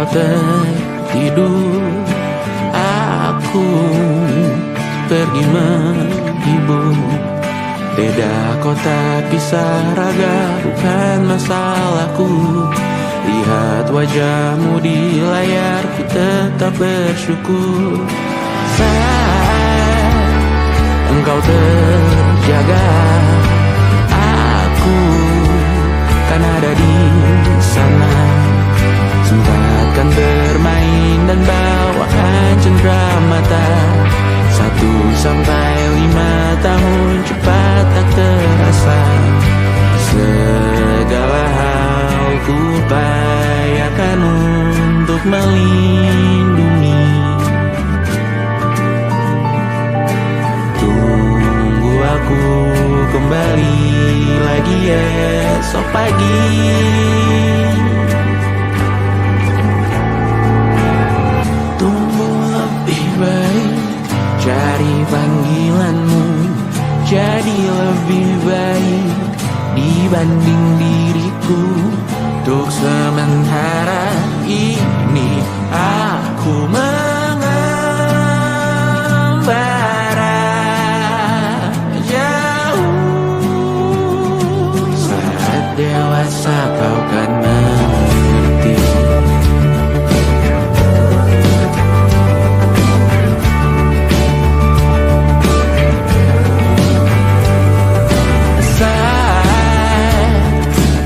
engkau tertidur, aku pergi menghibur. Beda kota pisah raga bukan masalahku. Lihat wajahmu di layar, ku tetap bersyukur. Saat engkau terjaga, aku kan ada di sana. Sempatkan bermain dan bawakan cenderamata. 1-5 tahun cepat tak terasa. Segala hal ku upayakan untuk melindungi. Tunggu aku kembali lagi esok pagi. Tumbuh lebih baik, cari panggilanmu, jadi lebih baik dibanding diriku. Untuk sementara ini aku mengembara jauh. Saat dewasa kau kan mengerti.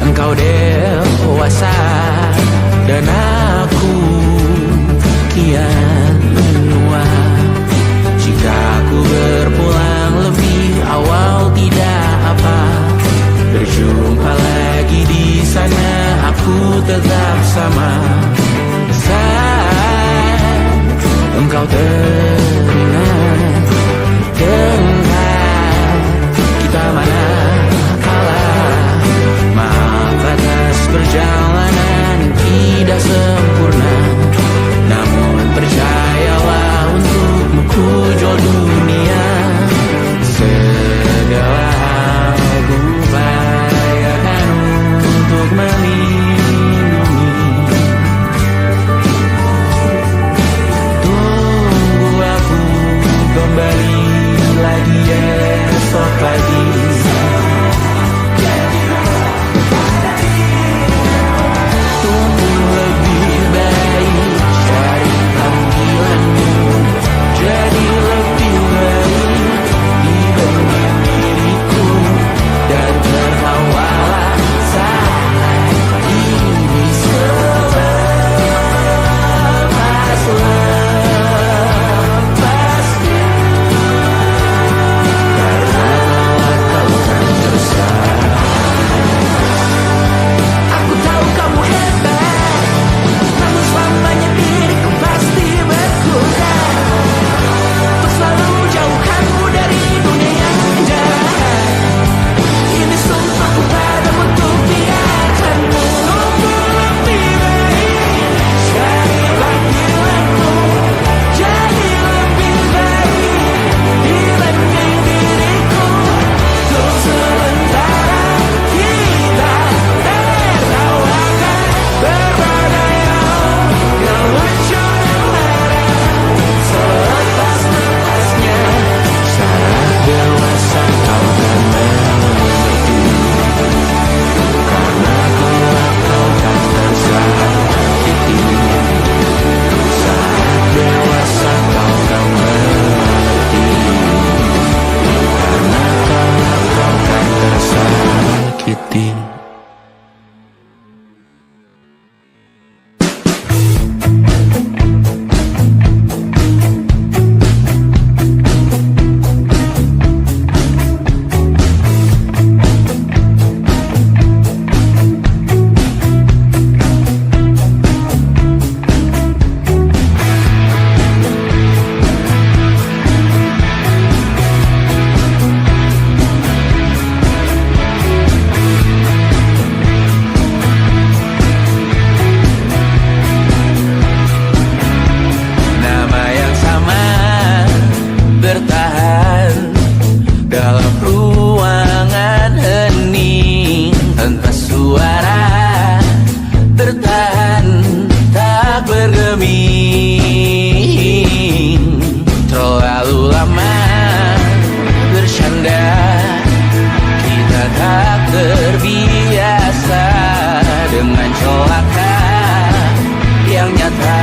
Engkau dewasa dan aku kian menua. Jika aku berpulang lebih awal tidak apa. Berjumpa lagi di sana, aku tetap sama. Saat engkau teringat dengar kita mana perjalanan tidak sempurna, namun percayalah untukmu ku jual dunia. Segala hal ku upayakan untuk melindungi. Tunggu aku kembali lagi esok pagi. yang nyata,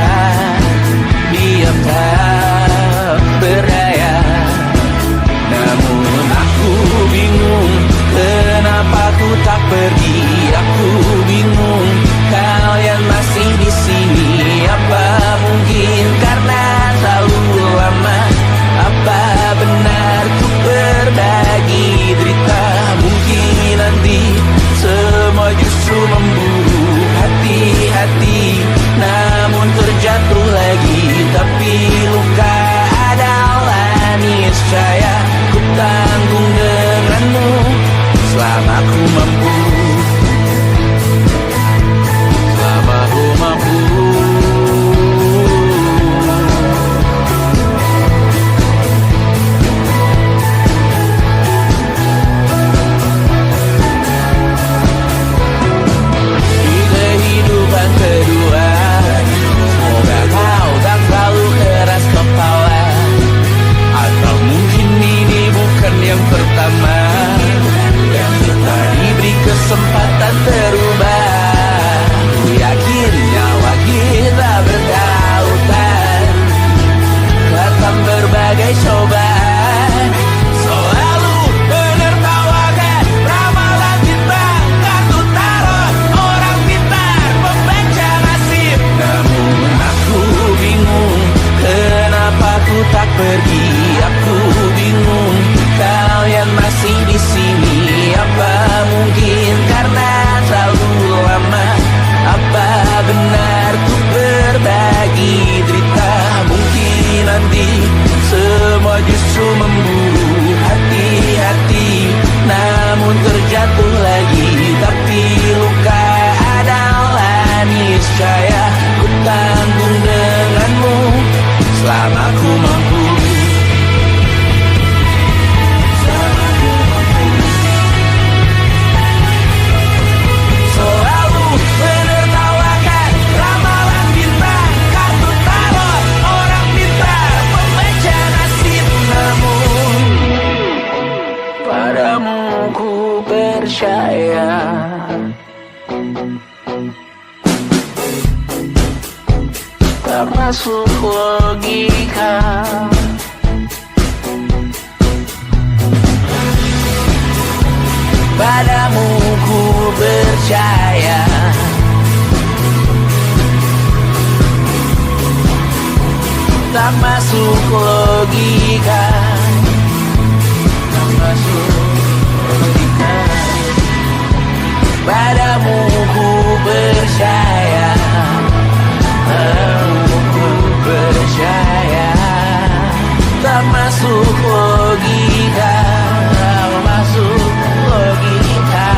diam tak berdaya. Namun aku bingung, kenapa ku tak pergi. Aku bingung, kalian masih di sini. Apa mungkin karena terlalu lama? Apa benar ku berbagi derita? Mungkin nanti semua justru memburu hati-hati, namun terjatuh lagi. Tapi luka adalah niscaya, ku tanggung denganmu selama ku mampu. Selama ku mampu. Di kehidupan kedua, semoga kau tak terlalu keras kepala. Atau mungkin ini bukan yang pertama, yang kita diberi kesempatan terubah. Ku yakin nyawa kita bertautan, datang berbagai cobaan. Selalu menertawakan ramalan bintang, kartu tarot orang pintar membaca nasib. Namun aku bingung, kenapa ku tak pergi. Aku bingung, kalian masih di sini. Apa mungkin karena terlalu lama? Apa benar ku berbagi derita? Mungkin nanti semua justru memburu hati-hati, namun terjatuh lagi. Tapi luka adalah niscaya, ku tanggung denganmu selama ku mampu. Selalu menertawakan ramalan bintang, kartu tarot orang pintar membaca nasib. Namun padamu ku percaya, tak masuk logika. Padamu ku percaya, tak masuk logika. Tak masuk logika. Padamu ku percaya, padamu ku percaya, tak masuk logika. Tak masuk logika.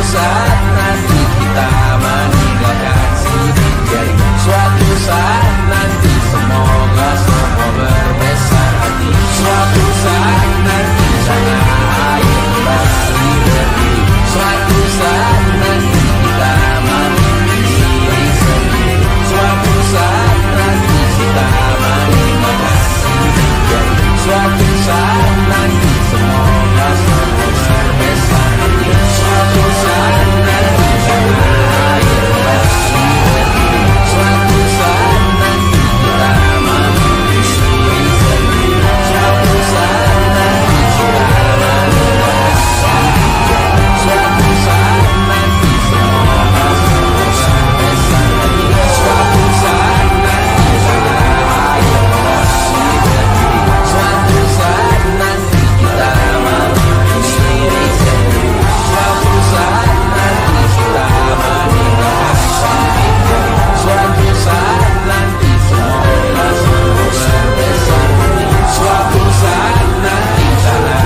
saat nanti kita meninggalkan sidik jari. Suatu saat nanti semoga semua berbesar hati. Suatu saat nanti tanah air kembali berdiri. Suatu saat nanti kita memiliki diri sendiri. Suatu saat nanti kita meninggalkan sidik jari. Suatu saat nanti semoga semua berbesar hati. Suatu saat nanti tanah air kembali berdiri. Suatu saat nanti kita memiliki diri sendiri. Suatu saat nanti kita meninggalkan sidik jari. Suatu saat nanti semoga semua berbesar hati. Suatu saat nanti tanah air kembali berdiri. Suatu saat nanti kita memiliki diri sendiri. Suatu saat nanti kita meninggalkan sidik jari. Suatu saat nanti semoga semua berbesar hati. Suatu saat nanti tanah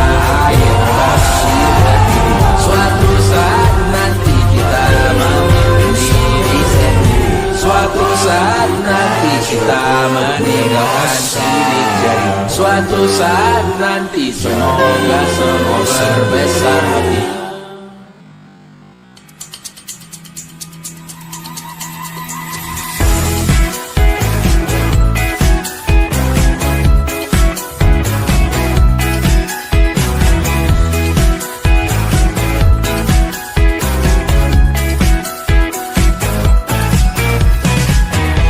air kembali berdiri. Suatu saat nanti kita memiliki diri sendiri. Suatu saat nanti kita meninggalkan sidik jari. Suatu saat nanti semoga semua berbesar hati.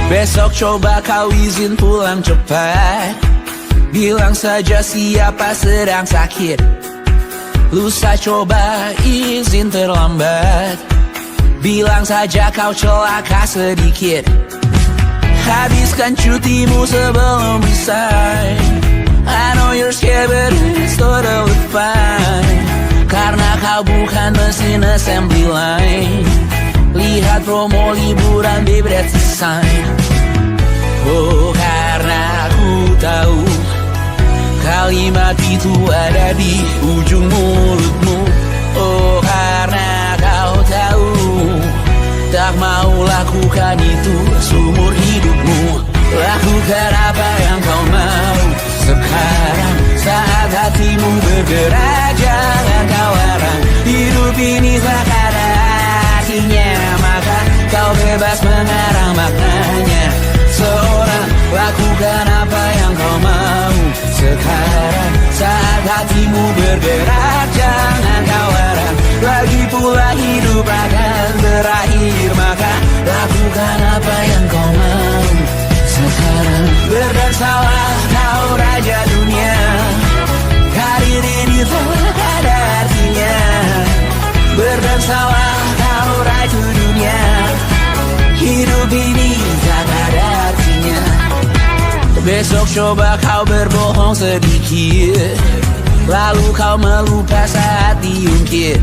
Besok coba kau izin pulang cepat. Bilang saja siapa sedang sakit. Lusa coba izin terlambat. Bilang saja kau celaka sedikit. Habiskan cutimu sebelum resign. I know you're scared but it's totally fine. Karena kau bukan mesin assembly line. Lihat promo liburan babe, that's a sign. Oh, karena aku tahu kalimat itu ada di ujung mulutmu. Oh, karena kau tahu tak mau lakukan itu seumur hidupmu. Lakukan apa yang kau mau sekarang saat hatimu bergerak. Jangan kau larang, hidup ini tak ada artinya, maka kau bebas mengarang maknanya. Seorang lakukan apa yang kau mau sekarang saat hatimu bergerak. Jangan kau larang, lagi pula hidup akan berakhir, maka lakukan apa yang kau mau sekarang. Berdansalah kau raja dunia, karir ini tak ada artinya. Berdansalah kau ratu dunia, hidup ini tak ada artinya. Besok coba kau berbohong sedikit, lalu kau melupa saat diungkit.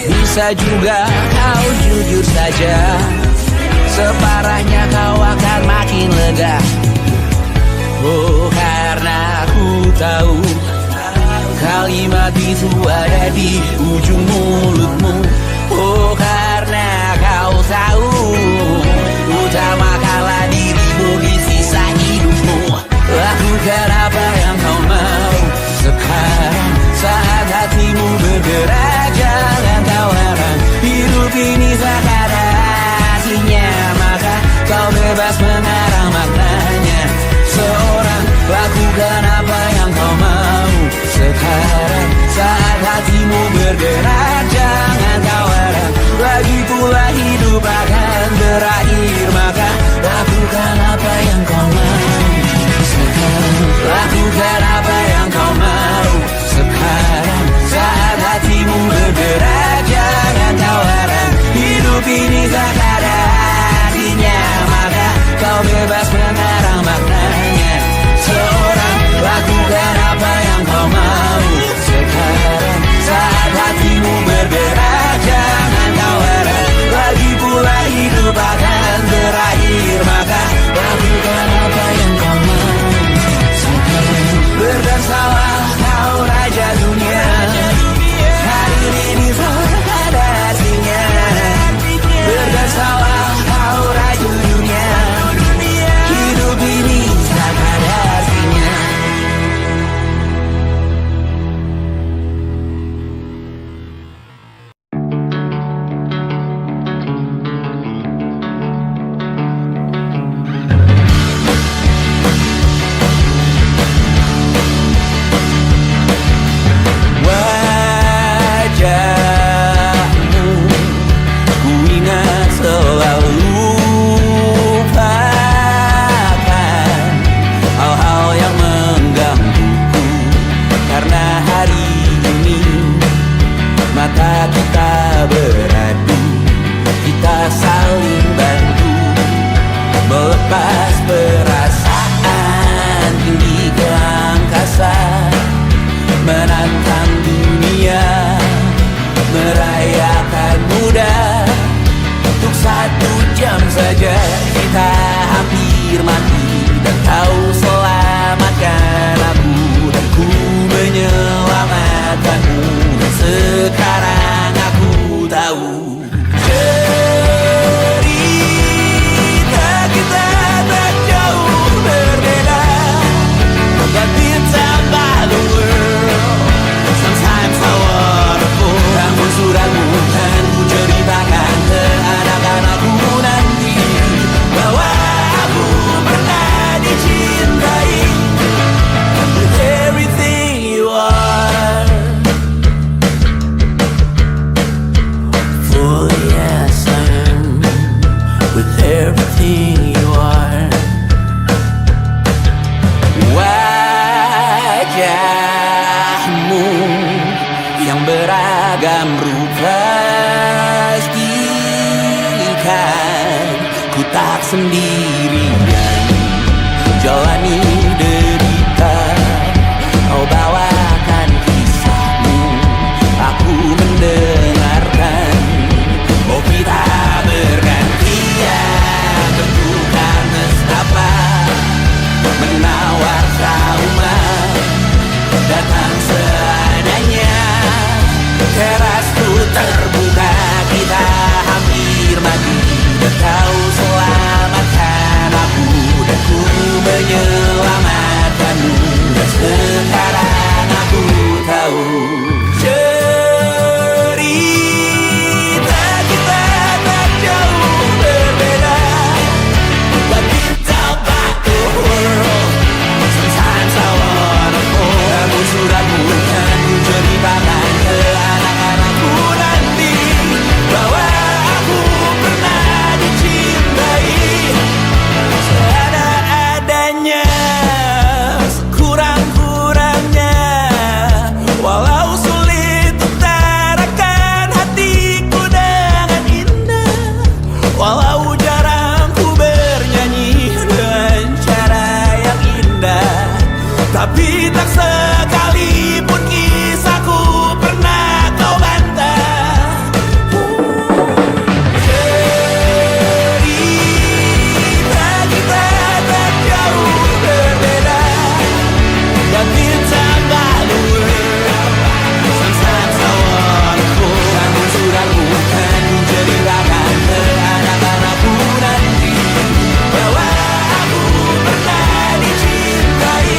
Bisa juga kau jujur saja, separahnya kau akan makin lega. Oh, karena aku tahu kalimat itu ada di ujung mulutmu. Oh, karena kau tahu utamakanlah dirimu di sisa hidupmu. Lakukan apa yang kau mau sekarang saat hatimu bergerak. Jangan kau larang, hidup ini tak ada artinya, maka kau bebas mengarang maknanya. Seorang lakukan apa yang kau mau sekarang saat hatimu bergerak. Jangan kau larang, lagi pula hidup akan berakhir, maka lakukan apa yang kau mau sekarang. Lakukan apa yang kau mau sekarang saat hatimu bergerak. Jangan kau larang, hidup ini tak ada artinya, maka kau bebas mengarang maknanya. Seorang lakukan apa yang kau mau sekarang saat hatimu lepas perasaan tinggi ke angkasa, menantang dunia, merayakan muda. Untuk 1 jam saja kita hampir mati, dan kau selamatkan aku, dan ku menyelamatkanmu. Dan sekarang aku tahu cerita kita tak jauh berbeda. But it's about the world. Sometimes I wanna fall. Namun suratmu kan ku ceritakan ke anak-anakku nanti, bahwa aku pernah dicintai with everything you are. For yes I am with everything you are. Wajahmu yang beragam rupa pastikan ku tak sendirian jalani derita. Kau bawakan kisahmu, aku mendengarkan. Oh kita bergantian bertukar nestapa, menawar trauma, datang seadanya. Terasku terbuka, kita hampir mati, dan kau selamatkan aku, dan ku menyelamatkanmu. Dan sekarang aku tahu cerita kita tak jauh berbeda. But it's about the world. Sometimes I wanna fall. Namun suratmu kan ku ceritakan ke anak-anakku nanti, bahwa aku pernah dicintai seada-adanya, sekurang-kurangnya. Walau sulit utarakan hatiku dengan indah, walau jarang ku bernyanyi dengan cara yang indah, tapi tak sekalipun kisahku pernah kau bantah. Cerita kita tak jauh berbeda, but it's about the world. Sometimes I wanna fall. Namun suratmu kan ku ceritakan ke anak-anakku nanti, bahwa aku pernah dicintai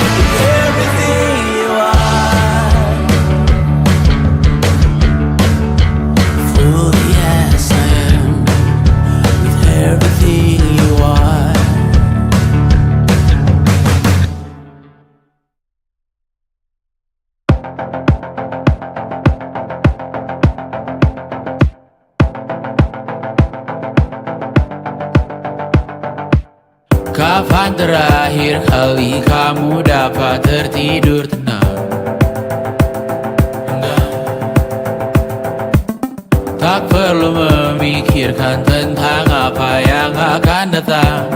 with everything you are. Fully yes I am with everything you are. Kapan terakhir kali kamu dapat tertidur tenang? Tak perlu memikirkan tentang apa yang akan datang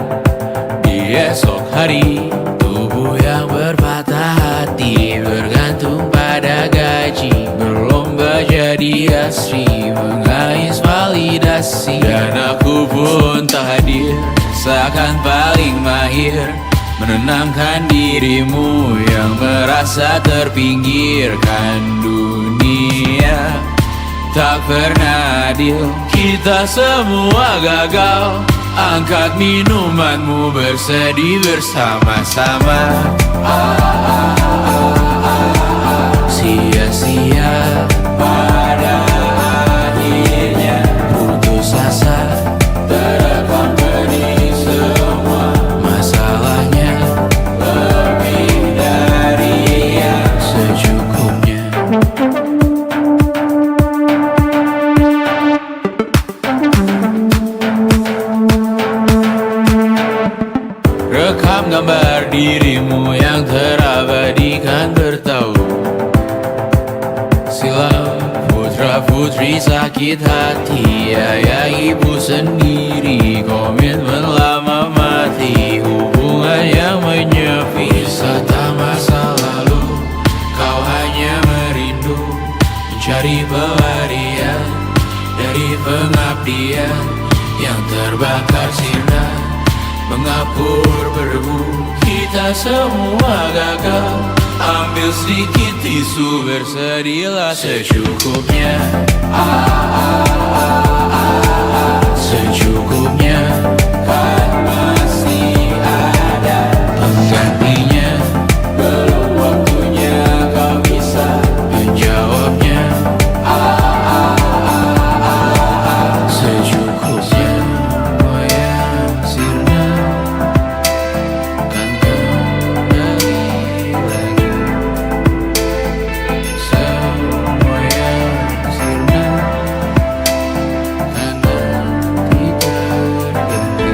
di esok hari. Tubuh yang berpatah hati bergantung pada gaji, berlomba jadi asri, mengais validasi. Dan aku pun tak hadir, seakan paling mahir menenangkan dirimu yang merasa terpinggirkan dunia. Tak pernah adil, kita semua gagal. Angkat minumanmu, bersedih bersama-sama. Sia-sia pada akhirnya putus asa, terekam benih semua. Masalahnya lebih dari yang secukupnya. Rekam gambar dirimu yang terabadikan bertahun silam. Putra-putri sakit hati, ayah ibu sendiri, komitmen lama mencari pelarian dari pengabdian yang terbakar sinar, mengapur berdebu. Kita semua gagal. Ambil sedikit tisu, bersedilah secukupnya. Secukupnya, kan masih ada penggantinya. Belum waktunya kau bisa menjawabnya. Secukupnya, goyang sirna, kan kembali lagi. Semua yang sirna, kan nanti terganti.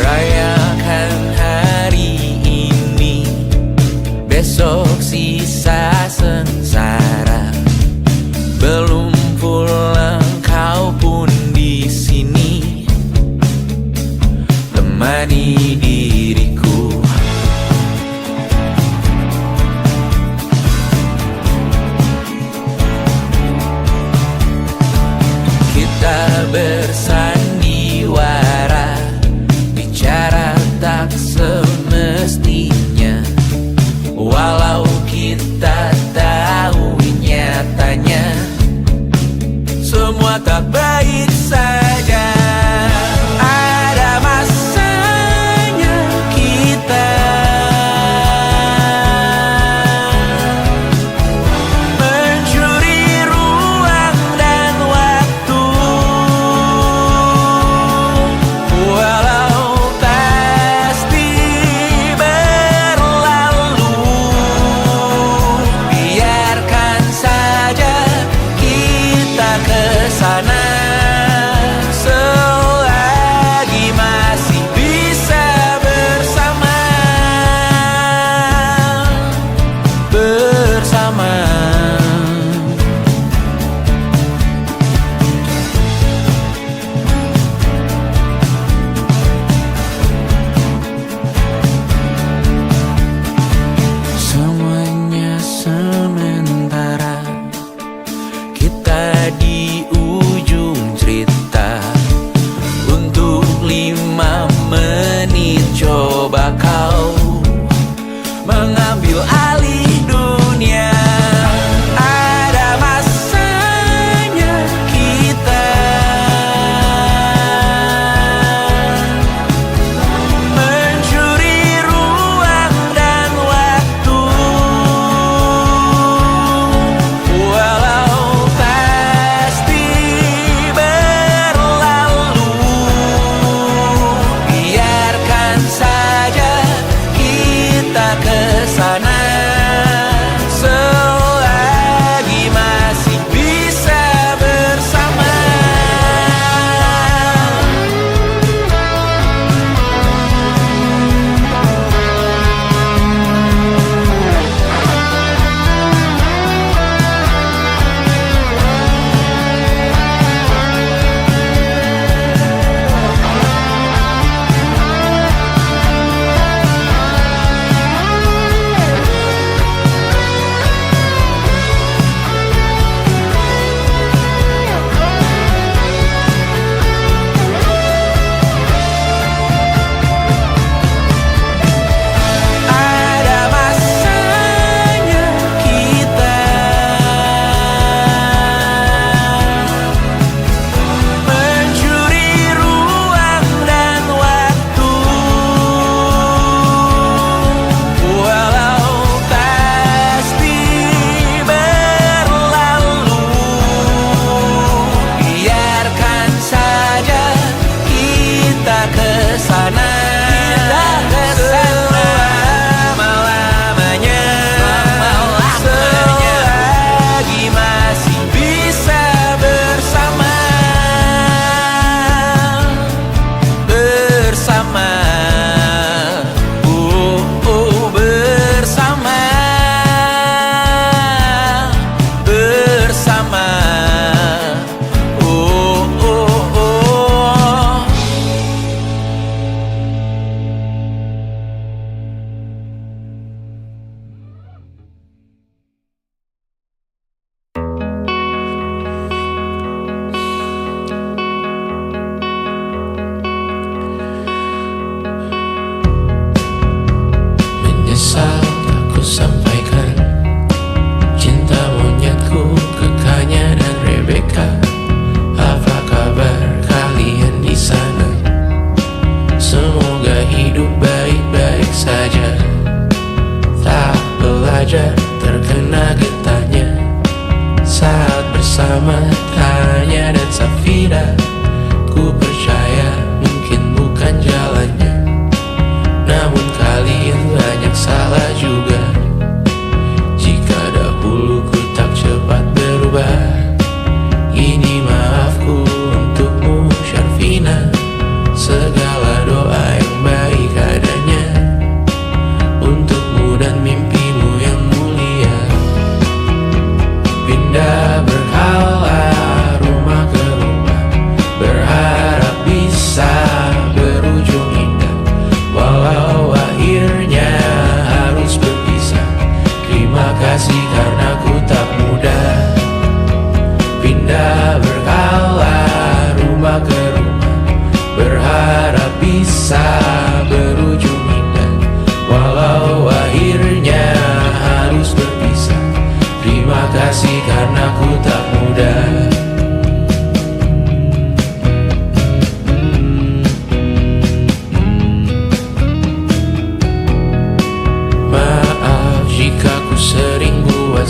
Rayakan hari ini, besok sisa sengsara. Belum pulang kau pun di sini, temani diriku. Kita bersandiwara, bicara tak semestinya. Walau kita tahu nyatanya semua tak baik saja. Ada masanya kita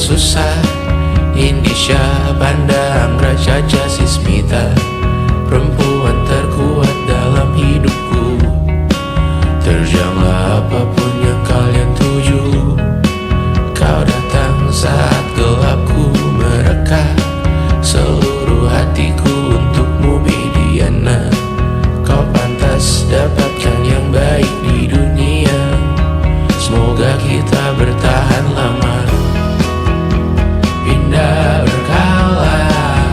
susah. Indonesia pandang Raja Sismita, perempuan terkuat dalam hidupku. Terjanglah apapun yang kalian tuju. Kau datang saat gelapku mereka, seluruh hatiku untukmu Mediana. Kau pantas dapatkan yang baik di dunia. Semoga kita bertahan lama. Pindah berkala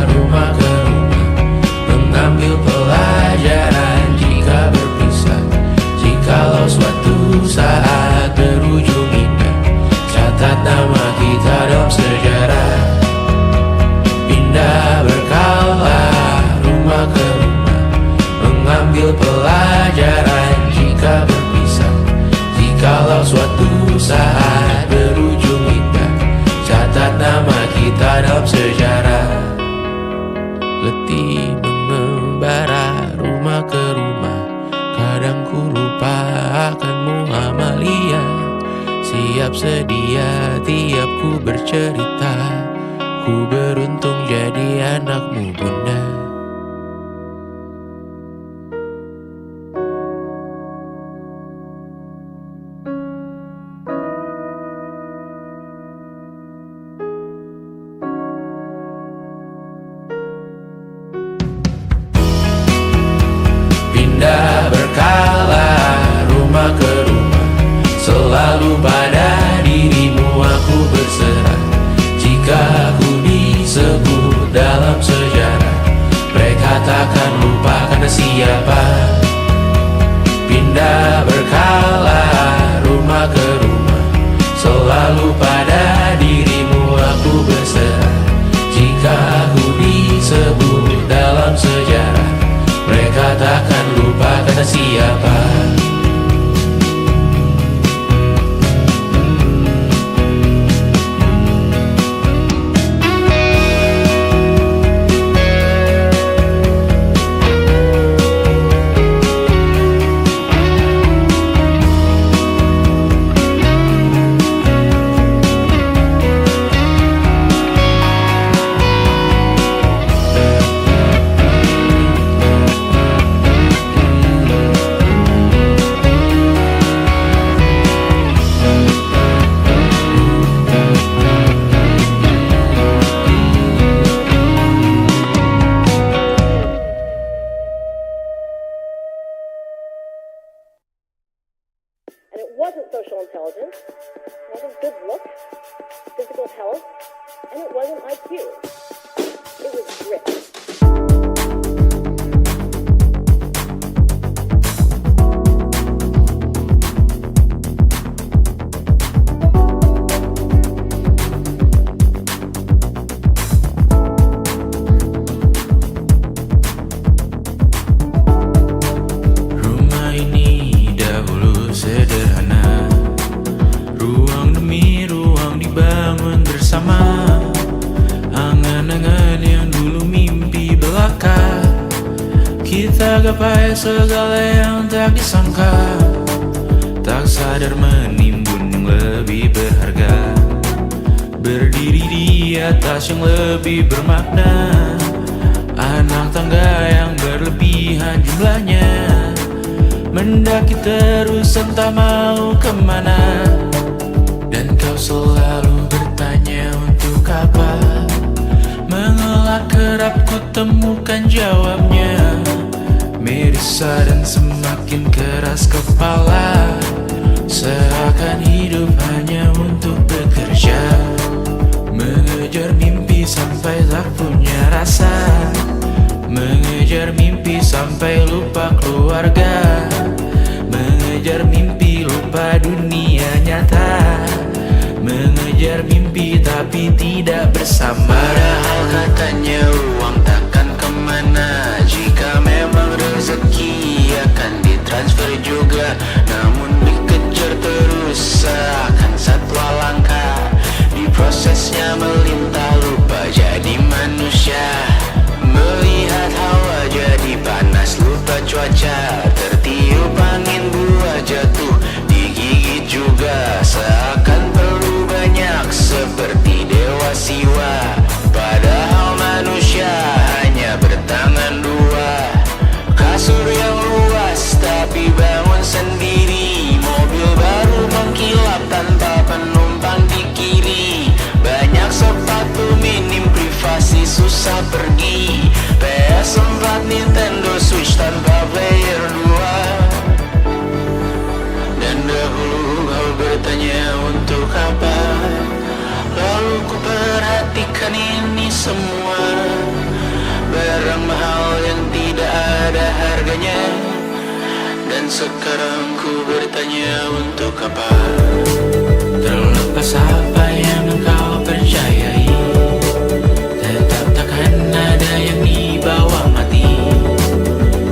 rumah ke rumah, mengambil pelajaran jika berpisah. Jikalau suatu saat berujung indah, catat nama kita dalam sejarah. Pindah berkala rumah ke rumah, mengambil pelajaran jika berpisah. Jikalau suatu saat berujung indah, catat nama kita dalam sejarah. Letih mengembara rumah ke rumah, kadang ku lupa akanmu Amalia. Siap sedia tiap ku bercerita, ku beruntung jadi anakmu bunda. Pindah berkala rumah ke rumah, selalu pada dirimu aku berserah. Jika aku disebut dalam sejarah, mereka takkan lupa karena siapa. Pindah berkala rumah ke rumah, selalu pada dirimu aku berserah. Jika aku disebut dalam sejarah, mereka takkan lupa kata siapa. And it wasn't social intelligence, it wasn't good looks, physical health, and it wasn't IQ. It was grit. Rumah ini dahulu sederhana, ruang demi ruang dibangun bersama. Angan-angan yang dulu mimpi belaka, kita gapai segala yang tak disangka. Tak sadar menimbun yang lebih berharga, berdiri di atas yang lebih bermakna. Anak tangga yang berlebihan jumlahnya, mendaki terus entah mau kemana. Dan kau selalu bertanya untuk apa, mengelak kerap ku temukan jawabnya. Merisa dan semakin keras kepala, seakan hidup hanya untuk bekerja. Mengejar mimpi sampai tak punya rasa, mengejar mimpi sampai lupa keluarga, mengejar mimpi lupa dunia nyata, mengejar mimpi tapi tidak bersama. Padahal katanya uang takkan kemana, jika memang rezeki akan ditransfer juga. Namun dikejar terus seakan satwa langka, di prosesnya melintah lupa jadi manusia. Melihat hawa jadi panas lupa cuaca, tertiup angin buah jatuh digigit juga. Seakan perlu banyak seperti dewa terpaksa pergi. PS4, Nintendo Switch tanpa player 2. Dan dahulu kau bertanya untuk apa, lalu ku perhatikan ini semua. Barang mahal yang tidak ada harganya. Dan sekarang ku bertanya untuk apa. Terlepas apa yang engkau percayai, tetap takkan ada yang dibawa mati.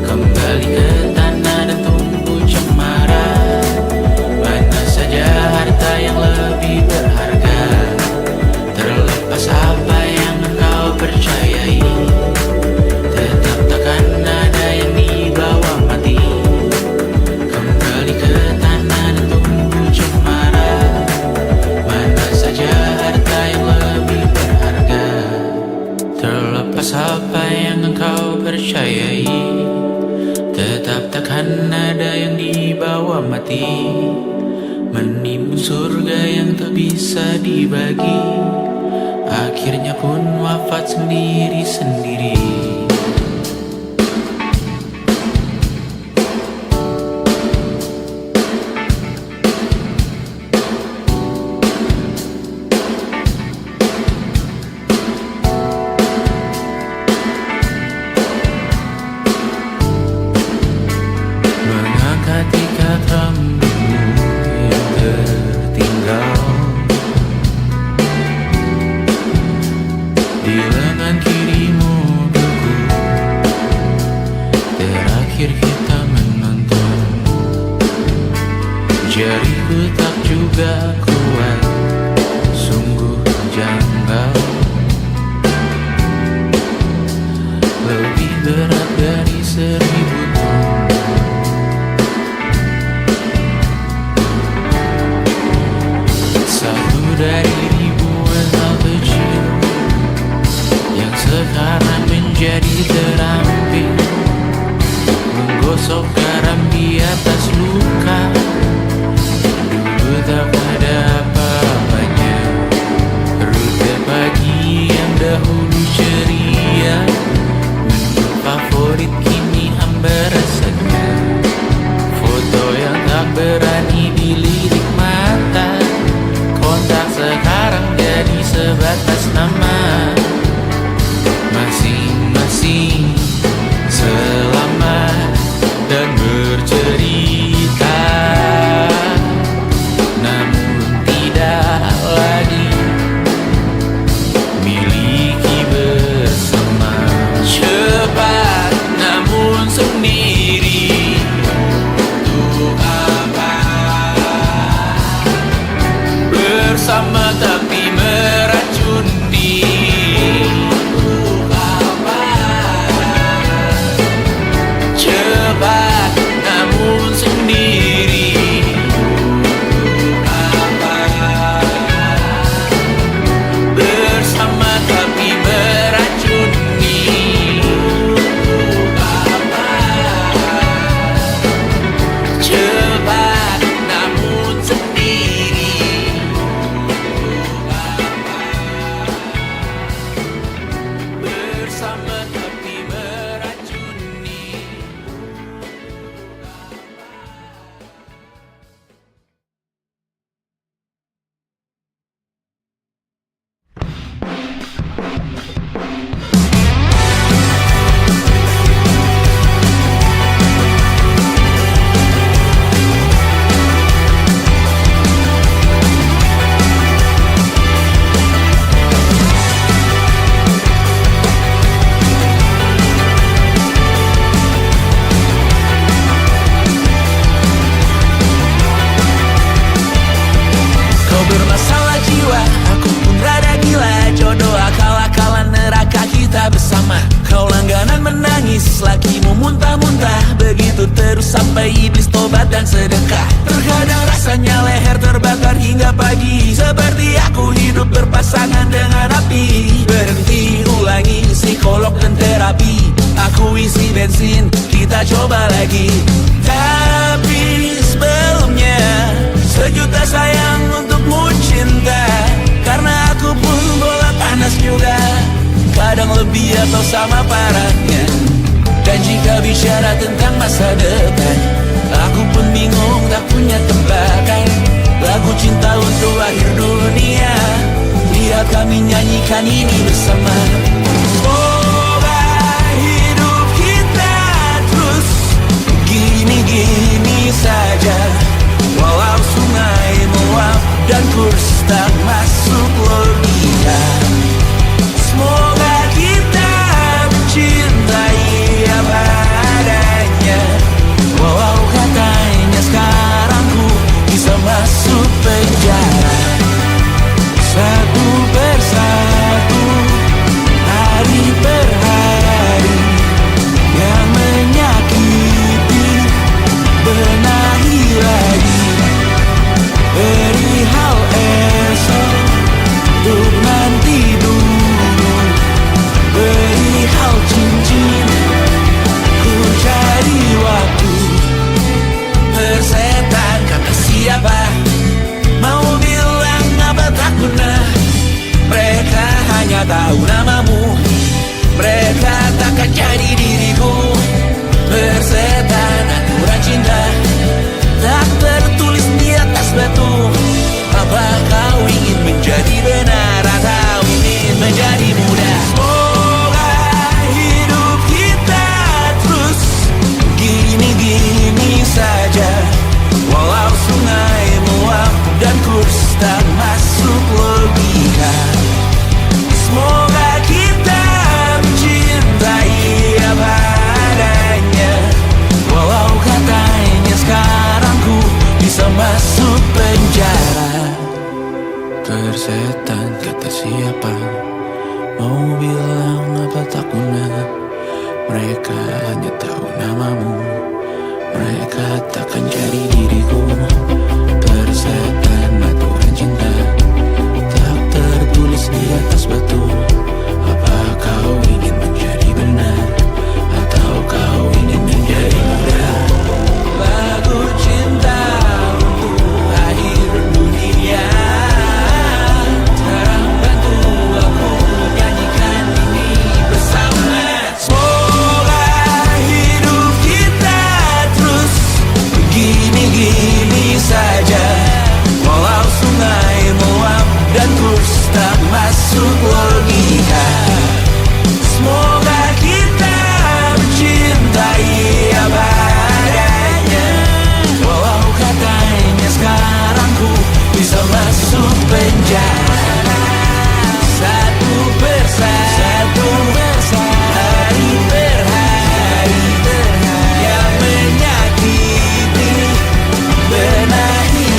Kembali ke tanah dan tumbuh cemara. Mana saja harta yang lebih berharga. Terlepas apa yang engkau percayai, tetap takkan ada yang dibawa mati. Kembali ke tanah dan tumbuh cemara. Mana saja harta yang lebih berharga. Terlepas apa yang engkau percayai, tetap takkan ada yang dibawa mati. Menimbun surga yang tak bisa dibagi, akhirnya pun wafat sendiri-sendiri. Mengangkat ikat rambutmu yang tertinggal di lengan kirimu beku. Terakhir kita menonton, jariku tak juga kuat, sungguh janggal. Lebih berat dari 1000 ton. Satu dari ribuan hal kecil yang sekarang menjadi terampil. Menggosok garam di atas luka, dulu tak ada apa-apanya. Rute pagi yang dahulu ceria, menu favorit kini hambar rasanya. Foto yang tak berani dilirik mata, kontak sekarang jadi sebatas nama. Masing-masing selamat dan bercerita, namun tidak lagi miliki bersama. Cepat namun sendiri, untuk apa? Bersama tapi meracuni. Untuk apa? Cepat namun sendiri. Untuk apa? Bersama tapi meracuni. Untuk apa? Cepat namun sendiri. Bersama tapi meracuni. Kau bermasalah jiwa, aku pun rada gila. Jodoh akal-akalan neraka kita bersama. Kau langganan menangis, lakimu muntah-muntah. Begitu terus sampai iblis tobat dan sedekah. Terkadang rasanya leher terbakar hingga pagi, seperti aku hidup berpasangan dengan api. Berhenti, ulangi psikolog dan terapi. Aku isi bensin, kita coba lagi. Tapi sebelumnya, sejuta sayang untukmu cinta. Karena aku pun bola panas juga. Kadang lebih atau sama parahnya. Dan jika bicara tentang masa depan, aku pun bingung tak punya tebakan. Lagu cinta untuk akhir dunia, biar kami nyanyikan ini bersama. Semoga hidup kita terus gini-gini saja, walau sungai meluap dan kurs tak masuk logika. Semoga kita mencintai apa adanya, walau katanya sekarang ku bisa masuk penjara. Satu persatu, hari per hari, yang menyakiti benahi lagi. Perihal esok, untuk nanti dulu. Perihal cincin, ku cari waktu. Persetan kata siapa, mau bilang apa tak guna. Mereka hanya tahu namamu, mereka takkan jadi diriku. Persetan aturan cinta, tak tertulis di atas batu. Apa kau ingin menjadi benar atau ingin menjadi muda? Semoga hidup kita terus gini-gini saja, walau sungai meluap dan kurs tak masuk logika. Semoga kita mencintai apa adanya, walau katanya sekarang ku bisa masuk penjara. Persetan kata siapa, mau bilang apa tak guna. Mereka hanya tahu namamu, mereka takkan jadi diriku. Persetan aturan cinta, tak tertulis di atas batu. Apa kau ingin menjadi benar atau kau ingin menjadi muda? Lagu cinta untuk akhir dunia, sekarang bantu aku nyanyikan ini bersama. Semoga hidup kita terus begini-gini saja, walau sungai meluap dan kurs tak masuk logika. Semoga kita mencintai apa adanya, walau katanya sekarang ku bisa masuk penjara. Satu persatu, hari per hari, yang menyakiti benahi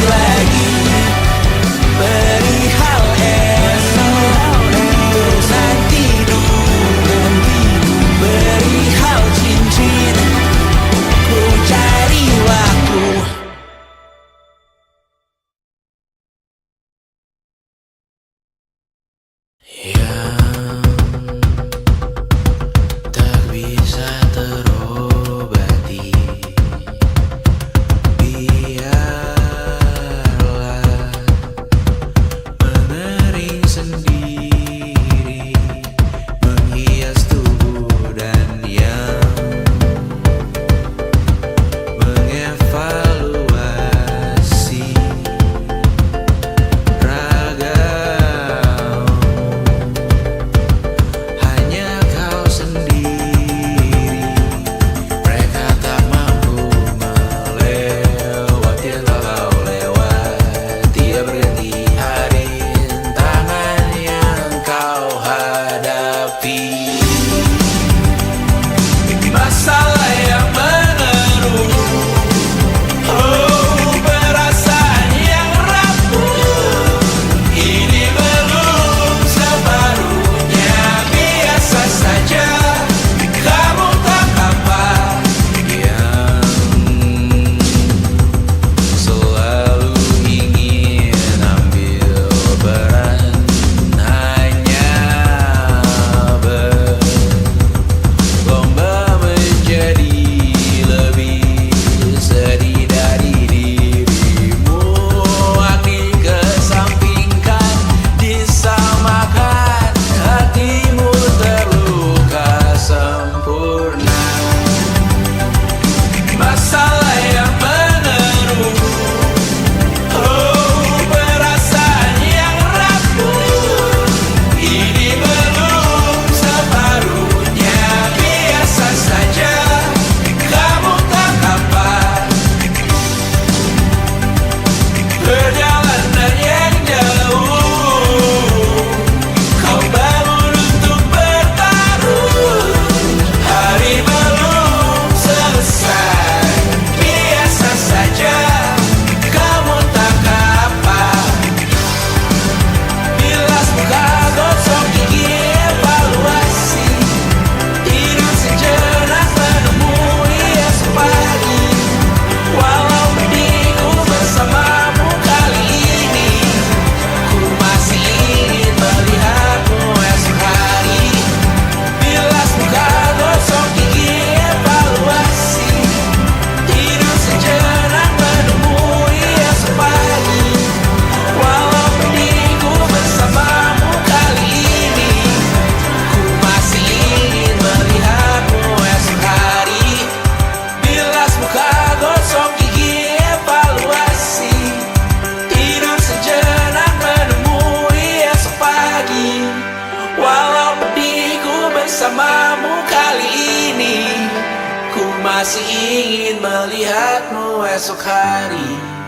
melihatmu esok hari.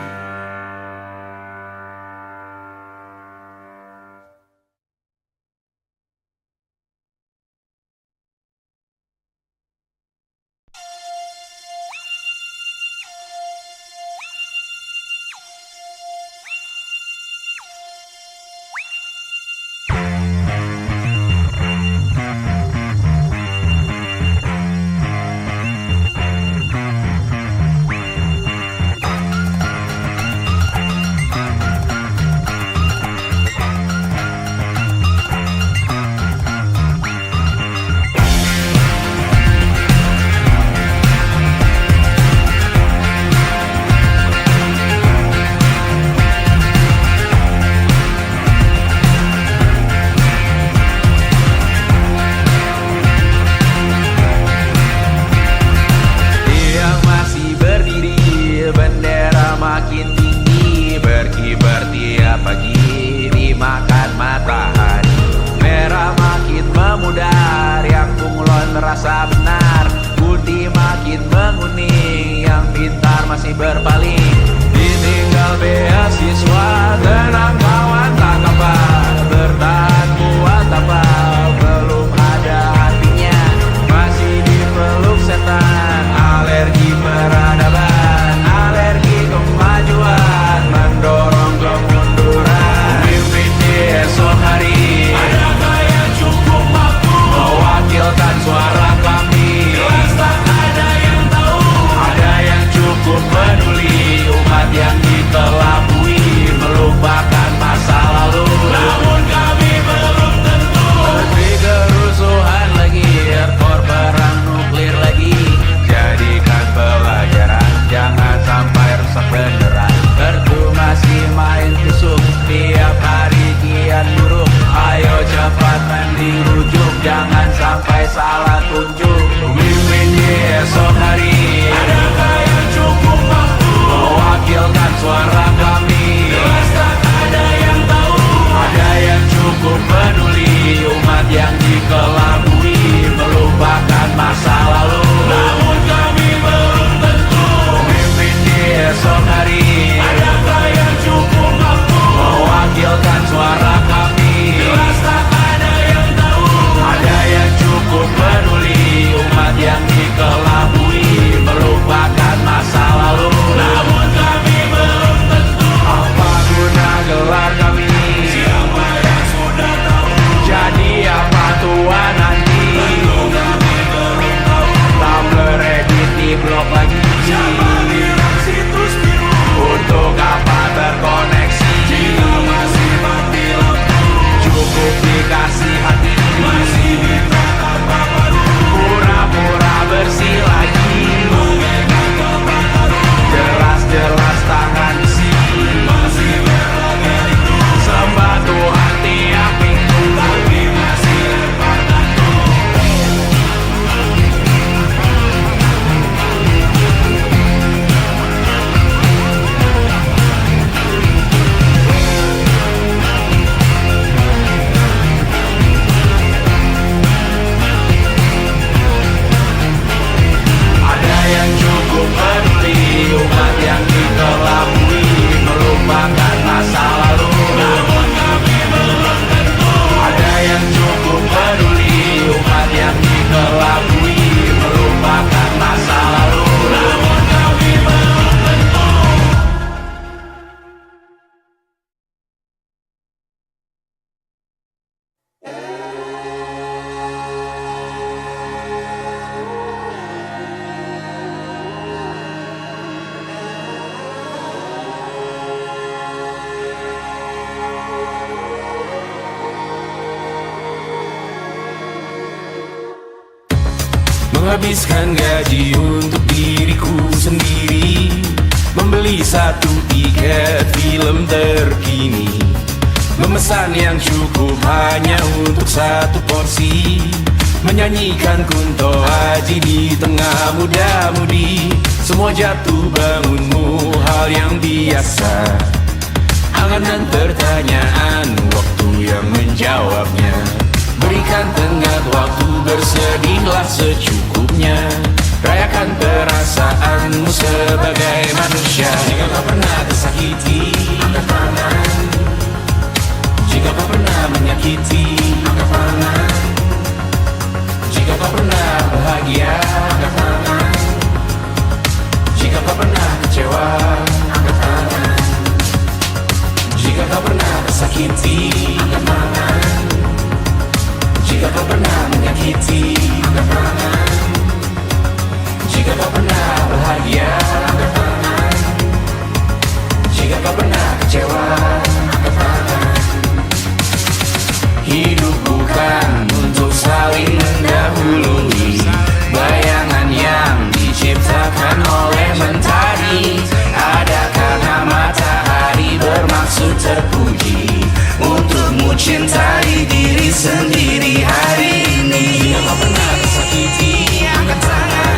merasa benar. Putih makin menguning, yang pintar masih berpaling. Ditinggal beasiswa, tenang kawan tak kabar. Bertahan buat apa, belum ada artinya. Masih dipeluk setan, alergi peradaban, alergi kemajuan, mendorong kemunduran. Mimpin di esok hari, adakah yang cukup mampu mewakilkan suara kami? Jelas tak ada yang tahu, ada yang cukup peduli. Umat yang dikelabui melupakan masa lalu, namun kami belum tentu. Lebih kerusuhan lagi, hardcore perang nuklir lagi. Jadikan pelajaran, jangan sampai rusak beneran. Kertu masih main tusuk, tiap hari kian buruk. Ayo cepat mending rujuk, jangan sampai salah tunjuk. Mimpin di esok hari, adakah yang cukup mampu mewakilkan suara kami? Jelas tak ada yang tahu, ada yang cukup peduli. Umat yang dikelabui melupakan masa lalu, namun kami belum tentu. Mimpin di esok hari, adakah yang cukup mampu mewakilkan suara kami? Jelas tak ada yang tahu, ada yang cukup peduli. Umat yang dikelabui melupakan masa lalu, namun kami belum tentu. Apa guna gelar kami? Siapa yang sudah tahu? Jadi apa tua nanti? Tentu kami belum tahu. Tak beredit di blog lagi. Siapa bilang situs biru? Untuk apa terkoneksi? Jika masih mati lampu, cukup dikasih hati. Masih minta apa baru? Pura-pura bersih lagi. Mengegang tempat baru. Jelas-jelas tangan isi. Masih berlagak itu. Sembah Tuhan tiap minggu, tapi masih lempar batu. Ada yang cukup peduli, umat yang dikelabui melupakan masa lalu, namun kami belum tentu. Ada yang cukup peduli, umat yang dikelabui melupakan masa lalu, namun kami belum tentu. Menghabiskan gaji untuk diriku sendiri, membeli satu tiket film terkini, memesan yang cukup hanya untuk satu porsi, menyanyikan Kunto Aji di tengah muda-mudi. Semua jatuh bangunmu hal yang biasa, angan dan pertanyaan, waktu yang menjawabnya. Berikan tenggat waktu, bersedihlah secukupnya. Rayakan perasaanmu sebagai manusia. Jika kau pernah tersakiti, angkat tangan. Jika kau pernah menyakiti, angkat tangan. Jika kau pernah bahagia, angkat tangan. Jika kau pernah kecewa, angkat tangan. Jika kau pernah tersakiti, angkat tangan. Jika kau pernah menyakiti, angkat tangan. Jika kau pernah bahagia, angkat tangan. Jika kau pernah kecewa, angkat tangan. Hidup bukan untuk saling mendahului bayangan yang diciptakan oleh mentari. Ada karena matahari bermaksud terpuji untukmu cintai diri sendiri hari ini. Jika kau pernah tersakiti, angkat tangan.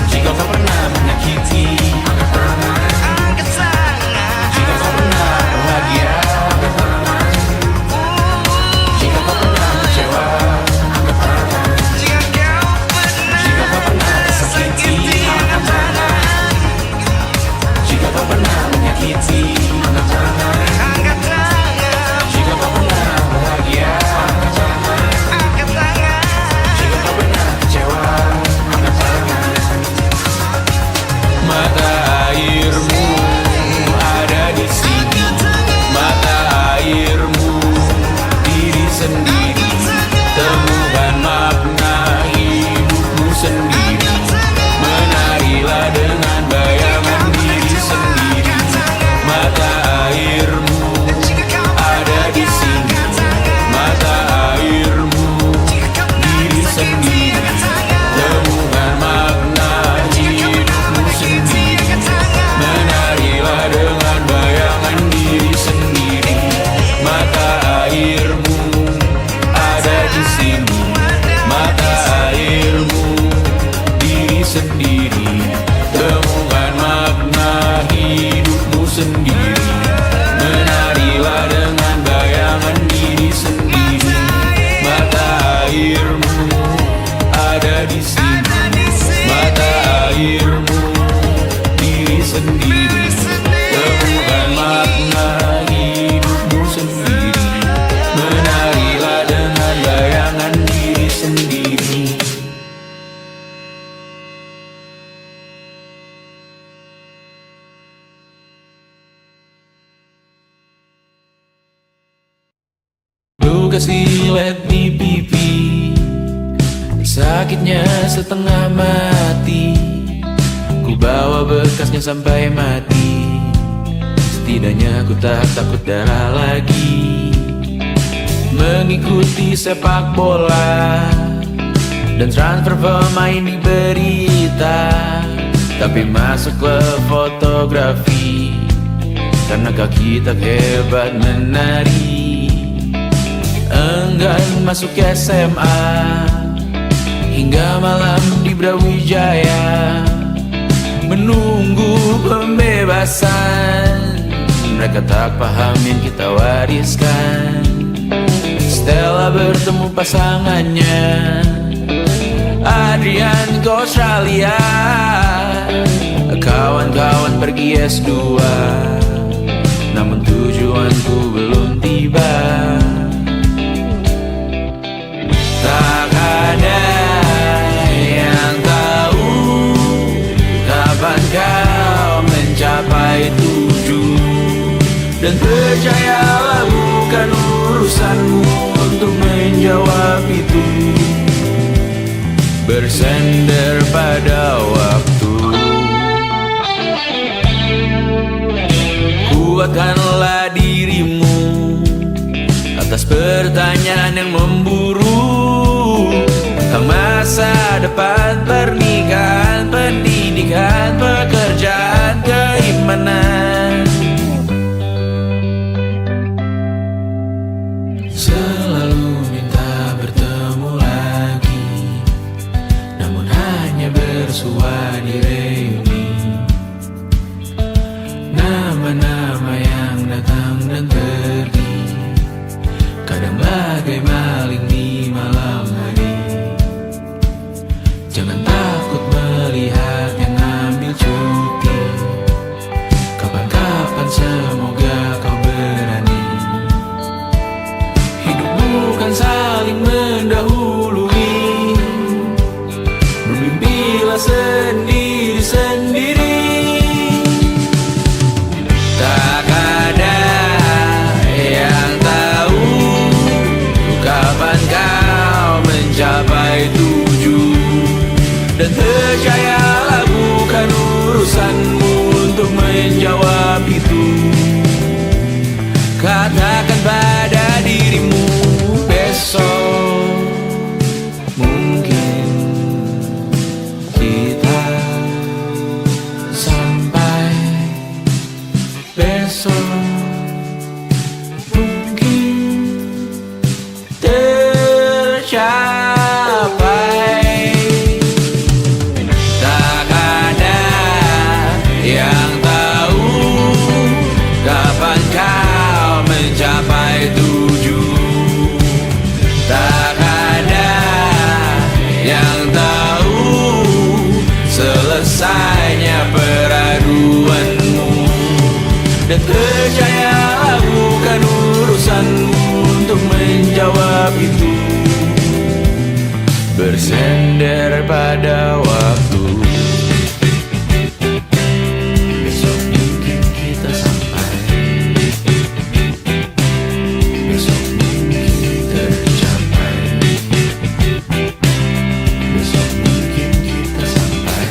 Jika kau pernah menyakiti, angkat tangan. Jika kau pernah bahagia, angkat tangan. Jika kau pernah kecewa, angkat tangan. Jika kau pernah tersakiti, angkat tangan. Jika kau pernah menyakiti, angkat tangan. Jika kau pernah bahagia, angkat tangan. Jika kau pernah kecewa, angkat tangan. Mata airmu ada di sini. Mata airmu diri sendiri. Temukan makna hidupmu sendiri. Menarilah dengan bayangan diri sendiri. Mata airmu ada di sini. Mata airmu diri sendiri. Temukan makna hidupmu sendiri. Menarilah dengan bayangan diri sendiri. Mata airmu ada di sini. Mata airmu diri sendiri. Temukan makna hidupmu sendiri. Menarilah dengan bayangan diri sendiri. Mata airmu ada di sini. Mata airmu diri sendiri. Temukan makna hidupmu sendiri. Menarilah dengan bayangan diri sendiri. Luka silet di pipi, sakitnya setengah mati. Ku bawa bekasnya sampai mati. Setidaknya ku tak takut darah lagi. Mengikuti sepak bola dan transfer pemain di berita. Tapi masuk ke fotografi karena kaki tak hebat menari. Enggan masuk SMA hingga malam di Brawijaya menunggu pembebasan. Mereka tak paham yang kita wariskan. Stella bertemu pasangannya Adrian ke Australia. Kawan-kawan pergi S2, namun tujuanku belum tiba. Tak ada yang tahu kapan kau mencapai tujuan. Dan percayalah bukan urusanmu untuk menjawab itu. Bersender pada waktu. Kuatkanlah dirimu atas pertanyaan yang memburu. Tentang masa depan, pernikahan, pendidikan, pekerjaan, keimanan. Selalu minta bertemu lagi, namun hanya bersua di reuni. Nama-nama yang datang dan pergi, kadang bagai maling di malam hari. Jangan untuk menjawab itu. Katakan pada dirimu besok mungkin kita sampai, besok mungkin tercapai. Tak ada yang tahu kapan kau mencapai tujuh. Tak ada yang tahu selesainya peraduanmu. Dan percayalah bukan urusanmu untuk menjawab itu. Bersender pada waktu. Besok mungkin kita sampai, besok mungkin tercapai, besok mungkin kita sampai.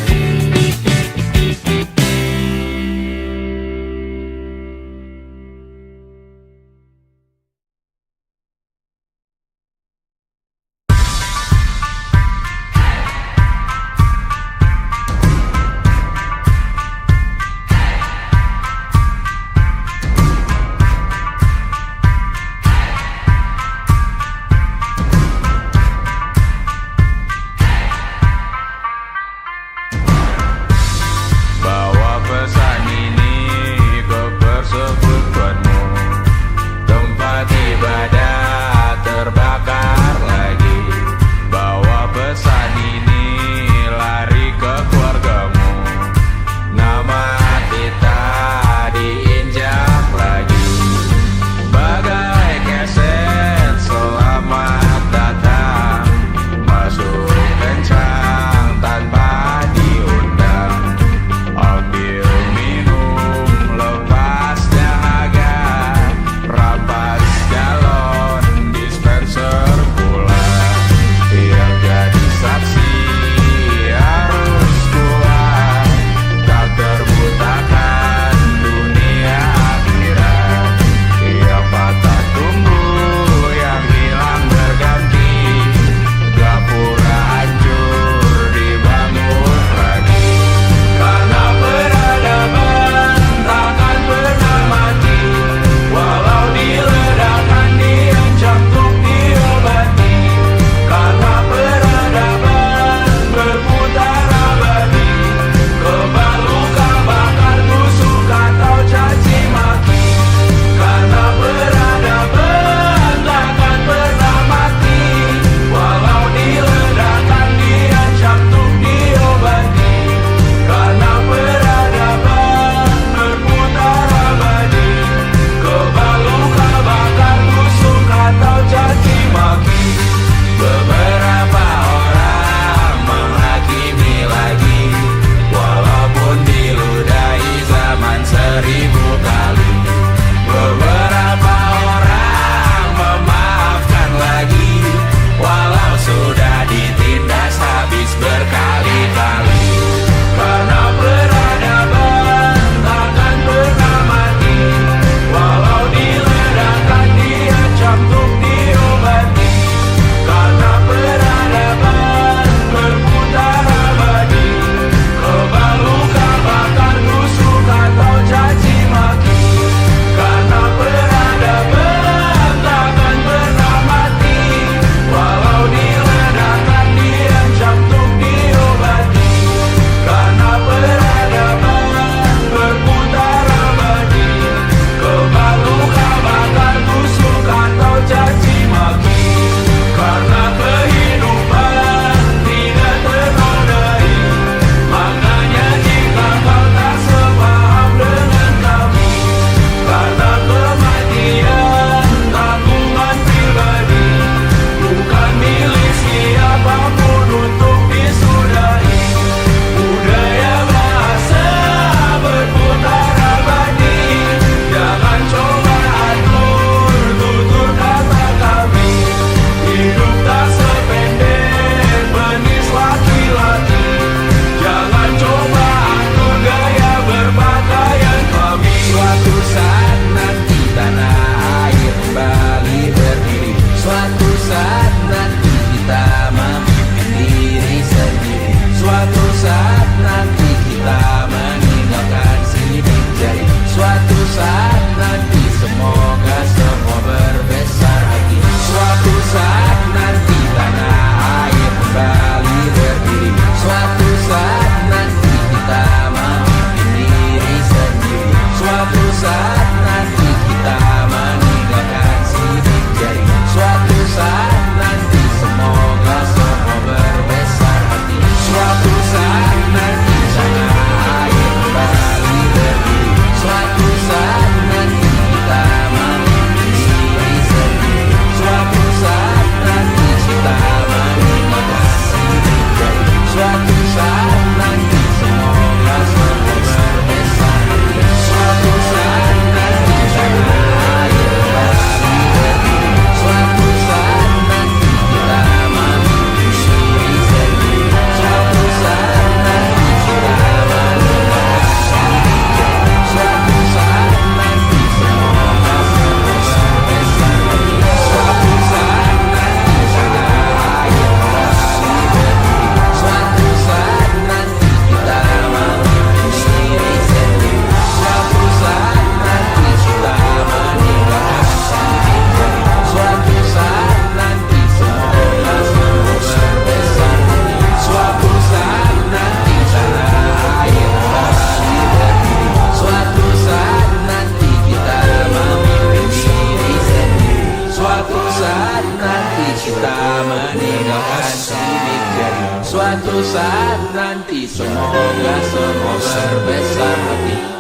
Semoga semua berbesar hati.